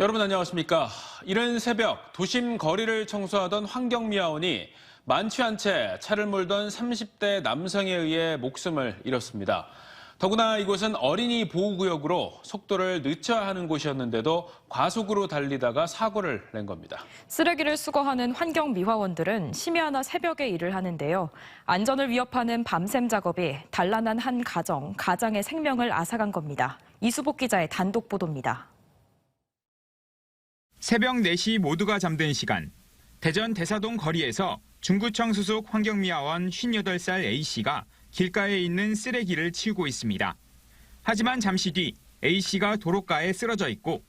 여러분 안녕하십니까. 이른 새벽 도심 거리를 청소하던 환경미화원이 만취한 채 차를 몰던 30대 남성에 의해 목숨을 잃었습니다. 더구나 이곳은 어린이 보호구역으로 속도를 늦춰야 하는 곳이었는데도 과속으로 달리다가 사고를 낸 겁니다. 쓰레기를 수거하는 환경미화원들은 심야나 새벽에 일을 하는데요. 안전을 위협하는 밤샘 작업이 단란한 한 가장의 생명을 앗아간 겁니다. 이수복 기자의 단독 보도입니다. 새벽 4시 모두가 잠든 시간, 대전 대사동 거리에서 중구청 소속 환경미화원 58살 A씨가 길가에 있는 쓰레기를 치우고 있습니다. 하지만 잠시 뒤 A씨가 도로가에 쓰러져 있고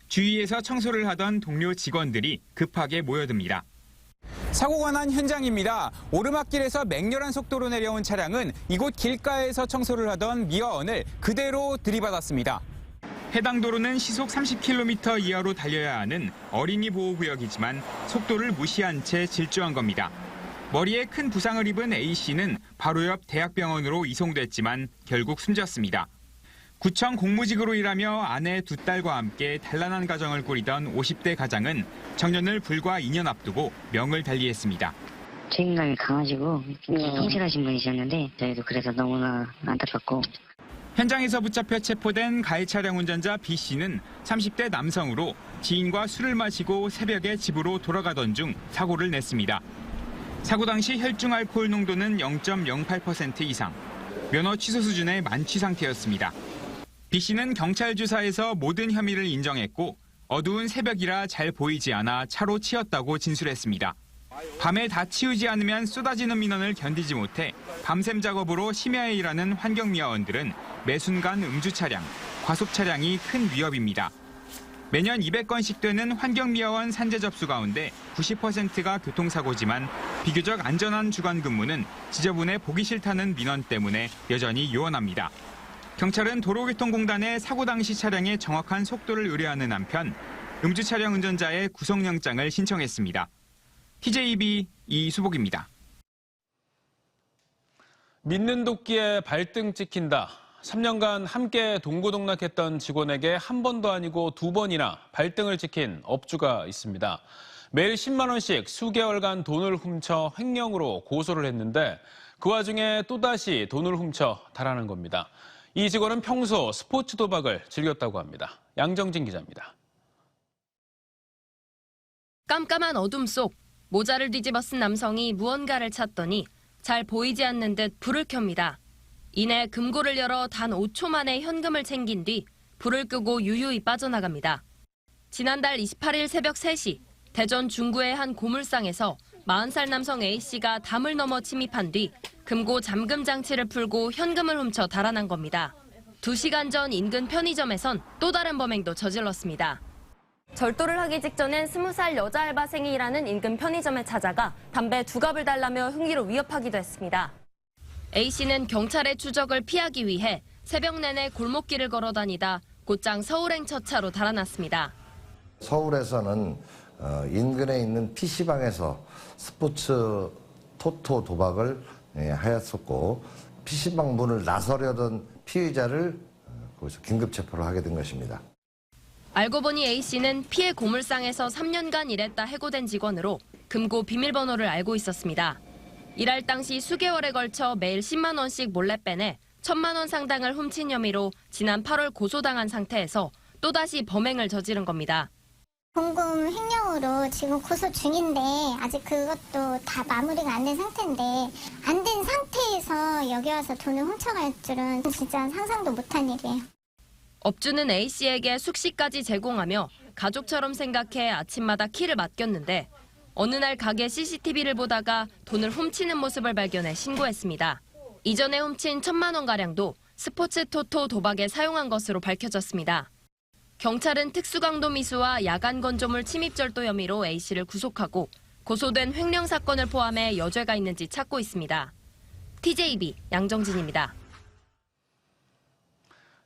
주위에서 청소를 하던 동료 직원들이 급하게 모여듭니다. 사고가 난 현장입니다. 오르막길에서 맹렬한 속도로 내려온 차량은 이곳 길가에서 청소를 하던 미화원을 그대로 들이받았습니다. 해당 도로는 시속 30km 이하로 달려야 하는 어린이 보호구역이지만 속도를 무시한 채 질주한 겁니다. 머리에 큰 부상을 입은 A씨는 바로 옆 대학병원으로 이송됐지만 결국 숨졌습니다. 구청 공무직으로 일하며 아내 2딸과 함께 단란한 가정을 꾸리던 50대 가장은 정년을 불과 2년 앞두고 명을 달리했습니다. 책임감이 강하시고 성실하신 분이셨는데 저희도 그래서 너무나 안타깝고. 현장에서 붙잡혀 체포된 가해 차량 운전자 B씨는 30대 남성으로 지인과 술을 마시고 새벽에 집으로 돌아가던 중 사고를 냈습니다. 사고 당시 혈중 알코올 농도는 0.08% 이상, 면허 취소 수준의 만취 상태였습니다. B씨는 경찰 조사에서 모든 혐의를 인정했고 어두운 새벽이라 잘 보이지 않아 차로 치였다고 진술했습니다. 밤에 다 치우지 않으면 쏟아지는 민원을 견디지 못해 밤샘 작업으로 심야에 일하는 환경미화원들은 매 순간 음주 차량, 과속 차량이 큰 위협입니다. 매년 200건씩 되는 환경미화원 산재 접수 가운데 90%가 교통사고지만 비교적 안전한 주간 근무는 지저분해 보기 싫다는 민원 때문에 여전히 요원합니다. 경찰은 도로교통공단에 사고 당시 차량의 정확한 속도를 의뢰하는 한편 음주 차량 운전자의 구속영장을 신청했습니다. TJB 이수복입니다. 믿는 도끼에 발등 찍힌다. 3년간 함께 동고동락했던 직원에게 한 번도 아니고 2번이나 발등을 찍힌 업주가 있습니다. 매일 10만 원씩 수개월간 돈을 훔쳐 횡령으로 고소를 했는데 그 와중에 또다시 돈을 훔쳐 달아난 겁니다. 이 직원은 평소 스포츠 도박을 즐겼다고 합니다. 양정진 기자입니다. 깜깜한 어둠 속 모자를 뒤집어 쓴 남성이 무언가를 찾더니 잘 보이지 않는 듯 불을 켭니다. 이내 금고를 열어 단 5초 만에 현금을 챙긴 뒤 불을 끄고 유유히 빠져나갑니다. 지난달 28일 새벽 3시 대전 중구의 한 고물상에서 40살 남성 A씨가 담을 넘어 침입한 뒤 금고 잠금 장치를 풀고 현금을 훔쳐 달아난 겁니다. 2시간 전 인근 편의점에선 또 다른 범행도 저질렀습니다. 절도를 하기 직전엔 20살 여자 알바생이 일하는 인근 편의점에 찾아가 담배 2갑을 달라며 흉기로 위협하기도 했습니다. A씨는 경찰의 추적을 피하기 위해 새벽 내내 골목길을 걸어 다니다 곧장 서울행 첫 차로 달아났습니다. 서울에서는 인근에 있는 PC방에서 스포츠 토토 도박을 하였었고 PC방 문을 나서려던 피의자를 거기서 긴급 체포를 하게 된 것입니다. 알고 보니 A씨는 피해 고물상에서 3년간 일했다 해고된 직원으로 금고 비밀번호를 알고 있었습니다. 일할 당시 수개월에 걸쳐 매일 10만 원씩 몰래 빼내 1,000만 원 상당을 훔친 혐의로 지난 8월 고소당한 상태에서 또다시 범행을 저지른 겁니다. 공금 횡령으로 지금 고소 중인데 아직 그것도 다 마무리가 안 된 상태인데 안 된 상태에서 여기 와서 돈을 훔쳐갈 줄은 진짜 상상도 못한 일이에요. 업주는 A씨에게 숙식까지 제공하며 가족처럼 생각해 아침마다 키를 맡겼는데 어느 날 가게 CCTV를 보다가 돈을 훔치는 모습을 발견해 신고했습니다. 이전에 훔친 1,000만 원가량도 스포츠 토토 도박에 사용한 것으로 밝혀졌습니다. 경찰은 특수강도 미수와 야간 건조물 침입 절도 혐의로 A씨를 구속하고 고소된 횡령 사건을 포함해 여죄가 있는지 찾고 있습니다. TJB 양정진입니다.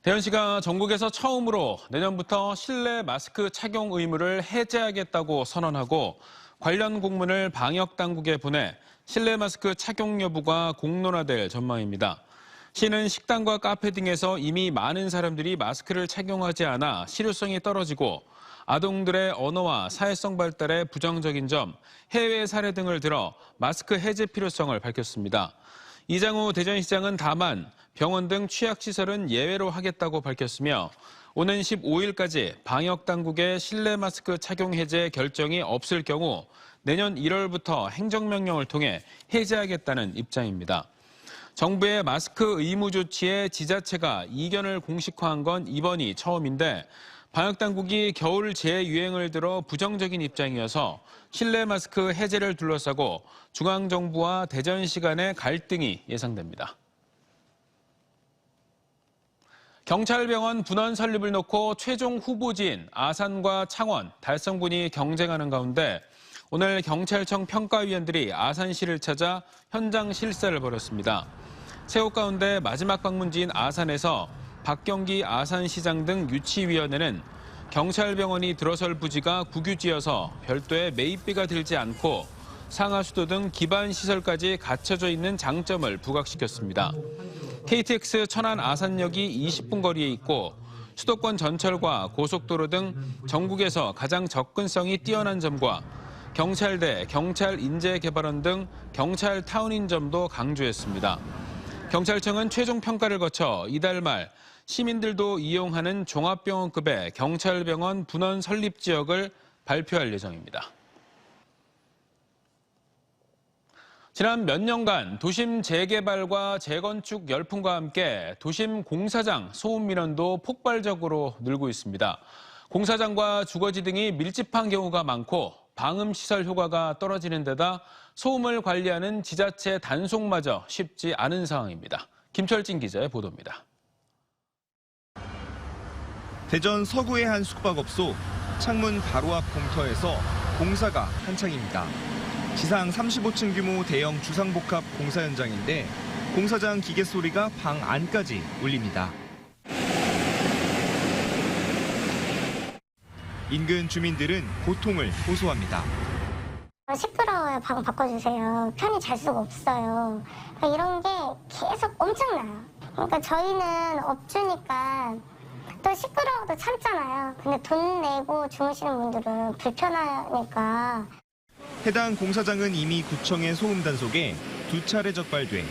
대전시가 전국에서 처음으로 내년부터 실내 마스크 착용 의무를 해제하겠다고 선언하고 관련 공문을 방역당국에 보내 실내 마스크 착용 여부가 공론화될 전망입니다. 시는 식당과 카페 등에서 이미 많은 사람들이 마스크를 착용하지 않아 실효성이 떨어지고 아동들의 언어와 사회성 발달에 부정적인 점, 해외 사례 등을 들어 마스크 해제 필요성을 밝혔습니다. 이장우 대전시장은 다만 병원 등 취약시설은 예외로 하겠다고 밝혔으며 오는 15일까지 방역당국의 실내 마스크 착용 해제 결정이 없을 경우 내년 1월부터 행정명령을 통해 해제하겠다는 입장입니다. 정부의 마스크 의무 조치에 지자체가 이견을 공식화한 건 이번이 처음인데 방역당국이 겨울 재유행을 들어 부정적인 입장이어서 실내 마스크 해제를 둘러싸고 중앙정부와 대전시 간의 갈등이 예상됩니다. 경찰병원 분원 설립을 놓고 최종 후보지인 아산과 창원, 달성군이 경쟁하는 가운데 오늘 경찰청 평가위원들이 아산시를 찾아 현장 실사를 벌였습니다. 새해 가운데 마지막 방문지인 아산에서 박경기 아산시장 등 유치위원회는 경찰병원이 들어설 부지가 국유지여서 별도의 매입비가 들지 않고 상하수도 등 기반 시설까지 갖춰져 있는 장점을 부각시켰습니다. KTX 천안 아산역이 20분 거리에 있고 수도권 전철과 고속도로 등 전국에서 가장 접근성이 뛰어난 점과 경찰대, 경찰인재개발원 등 경찰 타운인 점도 강조했습니다. 경찰청은 최종 평가를 거쳐 이달 말 시민들도 이용하는 종합병원급의 경찰병원 분원 설립 지역을 발표할 예정입니다. 지난 몇 년간 도심 재개발과 재건축 열풍과 함께 도심 공사장 소음 민원도 폭발적으로 늘고 있습니다. 공사장과 주거지 등이 밀집한 경우가 많고 방음시설 효과가 떨어지는 데다 소음을 관리하는 지자체 단속마저 쉽지 않은 상황입니다. 김철진 기자의 보도입니다. 대전 서구의 한 숙박업소, 창문 바로 앞 공터에서 공사가 한창입니다. 지상 35층 규모 대형 주상복합 공사 현장인데 공사장 기계 소리가 방 안까지 울립니다. 인근 주민들은 고통을 호소합니다. 시끄러워요. 방 바꿔주세요. 편히 잘 수가 없어요. 그러니까 이런 게 계속 엄청나요. 그러니까 저희는 업주니까 또 시끄러워도 참잖아요. 근데 돈 내고 주무시는 분들은 불편하니까. 해당 공사장은 이미 구청의 소음 단속에 2차례 적발돼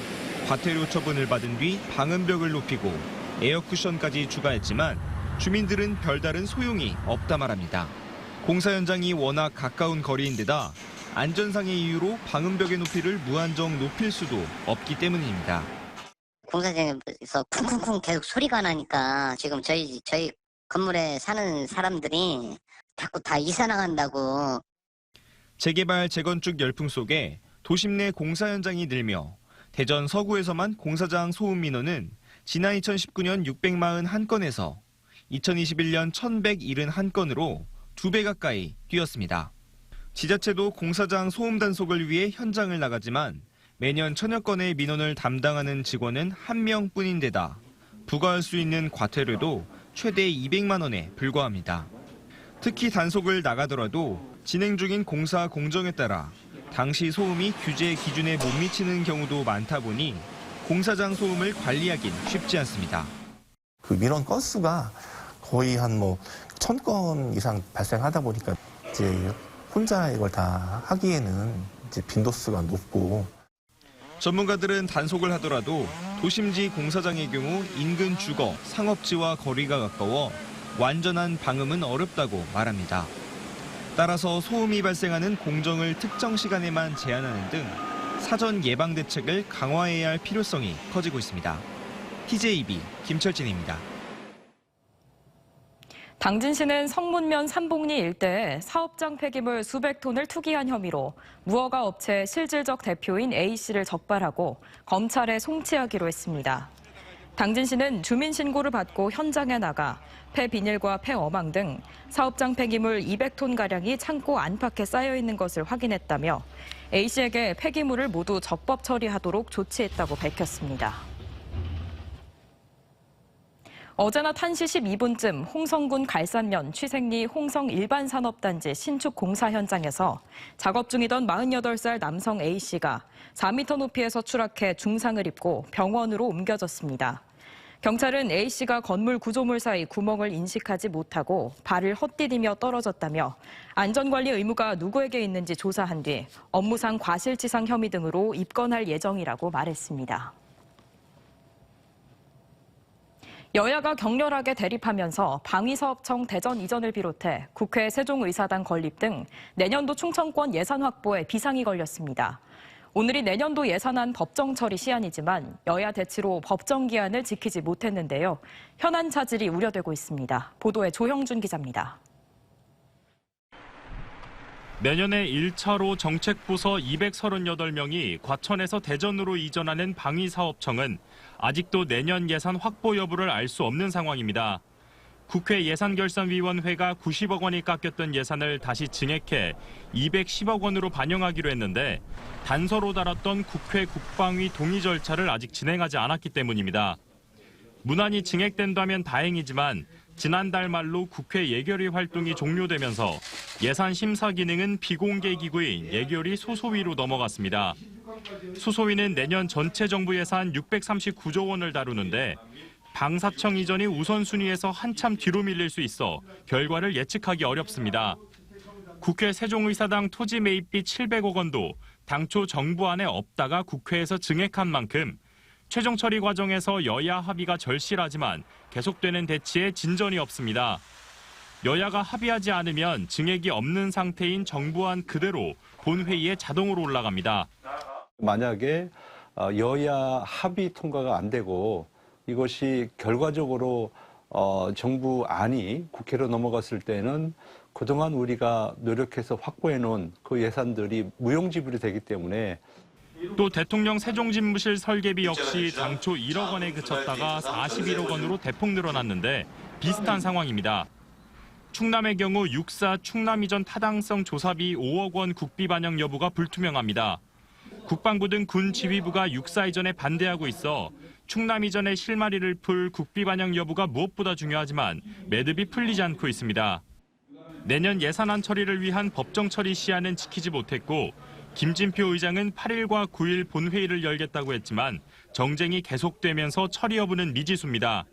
과태료 처분을 받은 뒤 방음벽을 높이고 에어쿠션까지 추가했지만 주민들은 별다른 소용이 없다 말합니다. 공사 현장이 워낙 가까운 거리인데다 안전상의 이유로 방음벽의 높이를 무한정 높일 수도 없기 때문입니다. 공사장에서 쿵쿵쿵 계속 소리가 나니까 지금 저희 건물에 사는 사람들이 자꾸 다 이사 나간다고. 재개발, 재건축 열풍 속에 도심 내 공사 현장이 늘며 대전 서구에서만 공사장 소음 민원은 지난 2019년 641건에서 2021년 1171건으로 2배 가까이 뛰었습니다. 지자체도 공사장 소음 단속을 위해 현장을 나가지만 매년 1000여 건의 민원을 담당하는 직원은 1명뿐인데다 부과할 수 있는 과태료도 최대 200만 원에 불과합니다. 특히 단속을 나가더라도 진행 중인 공사 공정에 따라 당시 소음이 규제 기준에 못 미치는 경우도 많다 보니 공사장 소음을 관리하긴 쉽지 않습니다. 그 민원 건수가 거의 한 1000건 이상 발생하다 보니까 이제 혼자 이걸 다 하기에는 이제 빈도수가 높고. 전문가들은 단속을 하더라도 도심지 공사장의 경우 인근 주거, 상업지와 거리가 가까워 완전한 방음은 어렵다고 말합니다. 따라서 소음이 발생하는 공정을 특정 시간에만 제한하는 등 사전 예방 대책을 강화해야 할 필요성이 커지고 있습니다. TJB 김철진입니다. 당진시는 성문면 삼봉리 일대에 사업장 폐기물 수백 톤을 투기한 혐의로 무허가 업체 실질적 대표인 A씨를 적발하고 검찰에 송치하기로 했습니다. 당진시는 주민 신고를 받고 현장에 나가 폐비닐과 폐어망 등 사업장 폐기물 200톤가량이 창고 안팎에 쌓여 있는 것을 확인했다며 A씨에게 폐기물을 모두 적법 처리하도록 조치했다고 밝혔습니다. 어제 낮 1시 12분쯤 홍성군 갈산면 취생리 홍성 일반산업단지 신축 공사 현장에서 작업 중이던 48살 남성 A씨가 4m 높이에서 추락해 중상을 입고 병원으로 옮겨졌습니다. 경찰은 A씨가 건물 구조물 사이 구멍을 인식하지 못하고 발을 헛디디며 떨어졌다며 안전관리 의무가 누구에게 있는지 조사한 뒤 업무상 과실치상 혐의 등으로 입건할 예정이라고 말했습니다. 여야가 격렬하게 대립하면서 방위사업청 대전 이전을 비롯해 국회 세종의사당 건립 등 내년도 충청권 예산 확보에 비상이 걸렸습니다. 오늘이 내년도 예산안 법정 처리 시한이지만 여야 대치로 법정 기한을 지키지 못했는데요. 현안 차질이 우려되고 있습니다. 보도에 조형준 기자입니다. 내년에 1차로 정책부서 238명이 과천에서 대전으로 이전하는 방위사업청은 아직도 내년 예산 확보 여부를 알 수 없는 상황입니다. 국회 예산결산위원회가 90억 원이 깎였던 예산을 다시 증액해 210억 원으로 반영하기로 했는데 단서로 달았던 국회 국방위 동의 절차를 아직 진행하지 않았기 때문입니다. 문안이 증액된다면 다행이지만 지난달 말로 국회 예결위 활동이 종료되면서 예산 심사 기능은 비공개 기구인 예결위 소소위로 넘어갔습니다. 소소위는 내년 전체 정부 예산 639조 원을 다루는데 방사청 이전이 우선순위에서 한참 뒤로 밀릴 수 있어 결과를 예측하기 어렵습니다. 국회 세종의사당 토지 매입비 700억 원도 당초 정부 안에 없다가 국회에서 증액한 만큼 최종 처리 과정에서 여야 합의가 절실하지만 계속되는 대치에 진전이 없습니다. 여야가 합의하지 않으면 증액이 없는 상태인 정부안 그대로 본회의에 자동으로 올라갑니다. 만약에 여야 합의 통과가 안 되고 이것이 결과적으로 정부 안이 국회로 넘어갔을 때는 그동안 우리가 노력해서 확보해 놓은 그 예산들이 무용지물이 되기 때문에 또 대통령 세종집무실 설계비 역시 당초 1억 원에 그쳤다가 41억 원으로 대폭 늘어났는데 비슷한 상황입니다. 충남의 경우 육사 충남 이전 타당성 조사비 5억 원 국비 반영 여부가 불투명합니다. 국방부 등 군 지휘부가 육사 이전에 반대하고 있어 충남 이전의 실마리를 풀 국비 반영 여부가 무엇보다 중요하지만 매듭이 풀리지 않고 있습니다. 내년 예산안 처리를 위한 법정 처리 시한은 지키지 못했고 김진표 의장은 8일과 9일 본회의를 열겠다고 했지만 정쟁이 계속되면서 처리 여부는 미지수입니다.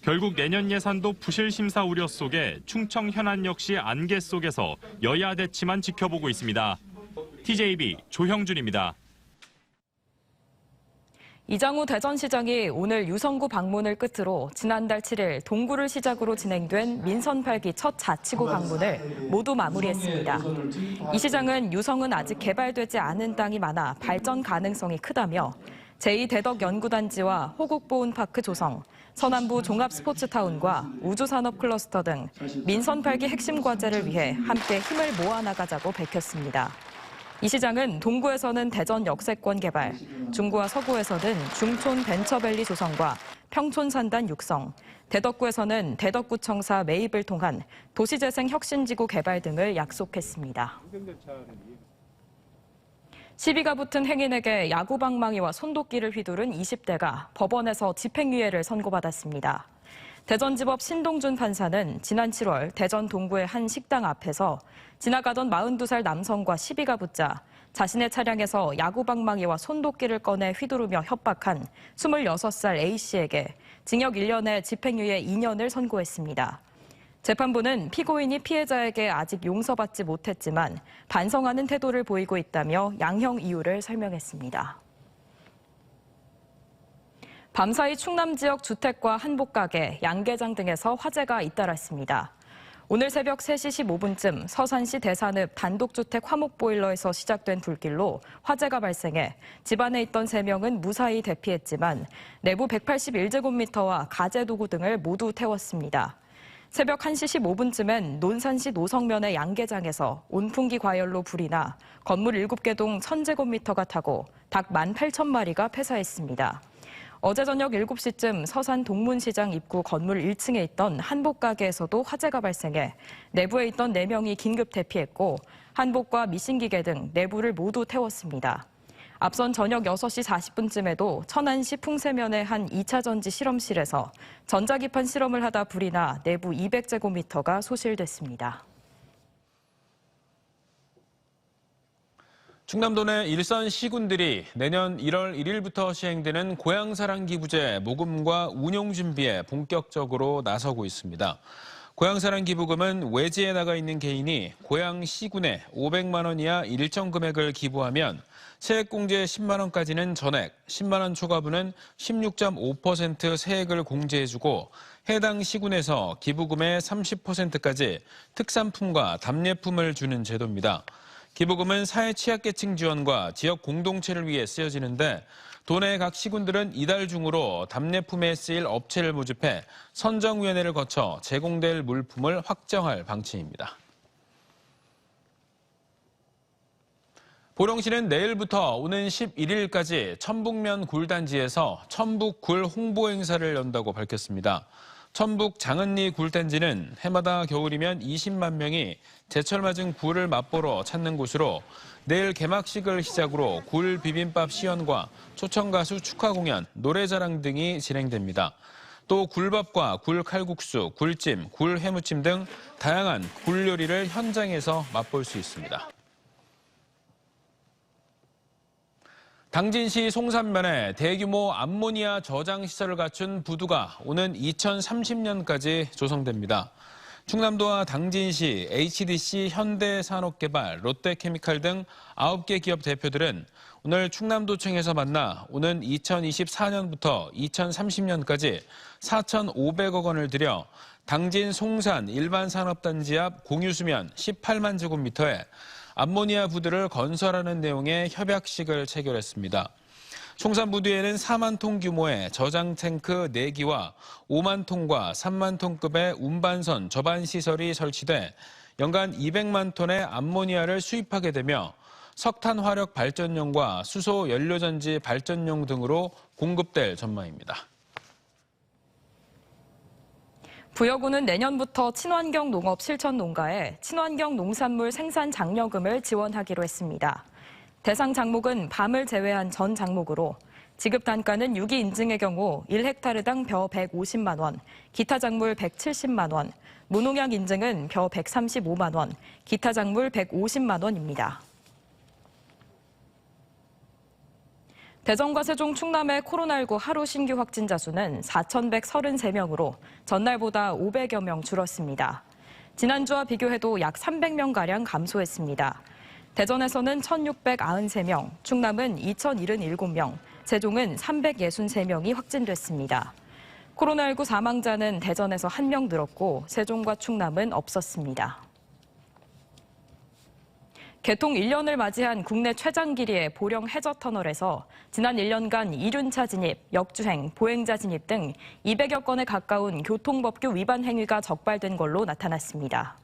결국 내년 예산도 부실 심사 우려 속에 충청 현안 역시 안개 속에서 여야 대치만 지켜보고 있습니다. TJB 조형준입니다. 이장우 대전시장이 오늘 유성구 방문을 끝으로 지난달 7일 동구를 시작으로 진행된 민선 8기 첫 자치구 방문을 모두 마무리했습니다. 이 시장은 유성은 아직 개발되지 않은 땅이 많아 발전 가능성이 크다며 제2대덕연구단지와 호국보훈파크 조성, 서남부 종합스포츠타운과 우주산업클러스터 등 민선 8기 핵심 과제를 위해 함께 힘을 모아나가자고 밝혔습니다. 이 시장은 동구에서는 대전 역세권 개발, 중구와 서구에서는 중촌 벤처밸리 조성과 평촌 산단 육성, 대덕구에서는 대덕구청사 매입을 통한 도시재생 혁신지구 개발 등을 약속했습니다. 시비가 붙은 행인에게 야구방망이와 손도끼를 휘두른 20대가 법원에서 집행유예를 선고받았습니다. 대전지법 신동준 판사는 지난 7월 대전 동구의 한 식당 앞에서 지나가던 42살 남성과 시비가 붙자 자신의 차량에서 야구방망이와 손도끼를 꺼내 휘두르며 협박한 26살 A씨에게 징역 1년에 집행유예 2년을 선고했습니다. 재판부는 피고인이 피해자에게 아직 용서받지 못했지만 반성하는 태도를 보이고 있다며 양형 이유를 설명했습니다. 밤사이 충남 지역 주택과 한복가게, 양계장 등에서 화재가 잇따랐습니다. 오늘 새벽 3시 15분쯤 서산시 대산읍 단독주택 화목보일러에서 시작된 불길로 화재가 발생해 집안에 있던 3명은 무사히 대피했지만 내부 181제곱미터와 가재도구 등을 모두 태웠습니다. 새벽 1시 15분쯤엔 논산시 노성면의 양계장에서 온풍기 과열로 불이 나 건물 7개 동 1000제곱미터가 타고 닭 18,000마리가 폐사했습니다. 어제 저녁 7시쯤 서산 동문시장 입구 건물 1층에 있던 한복가게에서도 화재가 발생해 내부에 있던 4명이 긴급 대피했고 한복과 미싱기계 등 내부를 모두 태웠습니다. 앞선 저녁 6시 40분쯤에도 천안시 풍세면의 한 2차 전지 실험실에서 전자기판 실험을 하다 불이 나 내부 200제곱미터가 소실됐습니다. 충남도 내 일선 시군들이 내년 1월 1일부터 시행되는 고향사랑 기부제 모금과 운용 준비에 본격적으로 나서고 있습니다. 고향사랑 기부금은 외지에 나가 있는 개인이 고향 시군에 500만 원 이하 일정 금액을 기부하면 세액공제 10만 원까지는 전액, 10만 원 초과분은 16.5% 세액을 공제해주고 해당 시군에서 기부금의 30%까지 특산품과 답례품을 주는 제도입니다. 기부금은 사회 취약계층 지원과 지역 공동체를 위해 쓰여지는데 도내 각 시군들은 이달 중으로 답례품에 쓰일 업체를 모집해 선정위원회를 거쳐 제공될 물품을 확정할 방침입니다. 보령시는 내일부터 오는 11일까지 천북면 굴단지에서 천북굴 홍보 행사를 연다고 밝혔습니다. 천북 장은리 굴단지는 해마다 겨울이면 20만 명이 제철 맞은 굴을 맛보러 찾는 곳으로 내일 개막식을 시작으로 굴 비빔밥 시연과 초청 가수 축하 공연, 노래자랑 등이 진행됩니다. 또 굴밥과 굴 칼국수, 굴찜, 굴 해무침 등 다양한 굴 요리를 현장에서 맛볼 수 있습니다. 당진시 송산면에 대규모 암모니아 저장 시설을 갖춘 부두가 오는 2030년까지 조성됩니다. 충남도와 당진시, HDC, 현대산업개발, 롯데케미칼 등 9개 기업 대표들은 오늘 충남도청에서 만나 오는 2024년부터 2030년까지 4,500억 원을 들여 당진 송산 일반산업단지 앞 공유수면 18만 제곱미터에 암모니아 부두를 건설하는 내용의 협약식을 체결했습니다. 송산 부두에는 4만 톤 규모의 저장 탱크 4기와 5만 톤과 3만 톤급의 운반선 저반 시설이 설치돼 연간 200만 톤의 암모니아를 수입하게 되며 석탄 화력 발전용과 수소 연료전지 발전용 등으로 공급될 전망입니다. 부여구는 내년부터 친환경 농업 실천 농가에 친환경 농산물 생산 장려금을 지원하기로 했습니다. 대상 작목은 밤을 제외한 전 작목으로 지급 단가는 유기 인증의 경우 1헥타르당 벼 150만 원, 기타 작물 170만 원, 무농약 인증은 벼 135만 원, 기타 작물 150만 원입니다. 대전과 세종, 충남의 코로나19 하루 신규 확진자 수는 4,133명으로 전날보다 500여 명 줄었습니다. 지난주와 비교해도 약 300명가량 감소했습니다. 대전에서는 1,693명, 충남은 2,077명, 세종은 363명이 확진됐습니다. 코로나19 사망자는 대전에서 1명 늘었고 세종과 충남은 없었습니다. 개통 1년을 맞이한 국내 최장 길이의 보령 해저터널에서 지난 1년간 이륜차 진입, 역주행, 보행자 진입 등 200여 건에 가까운 교통법규 위반 행위가 적발된 걸로 나타났습니다.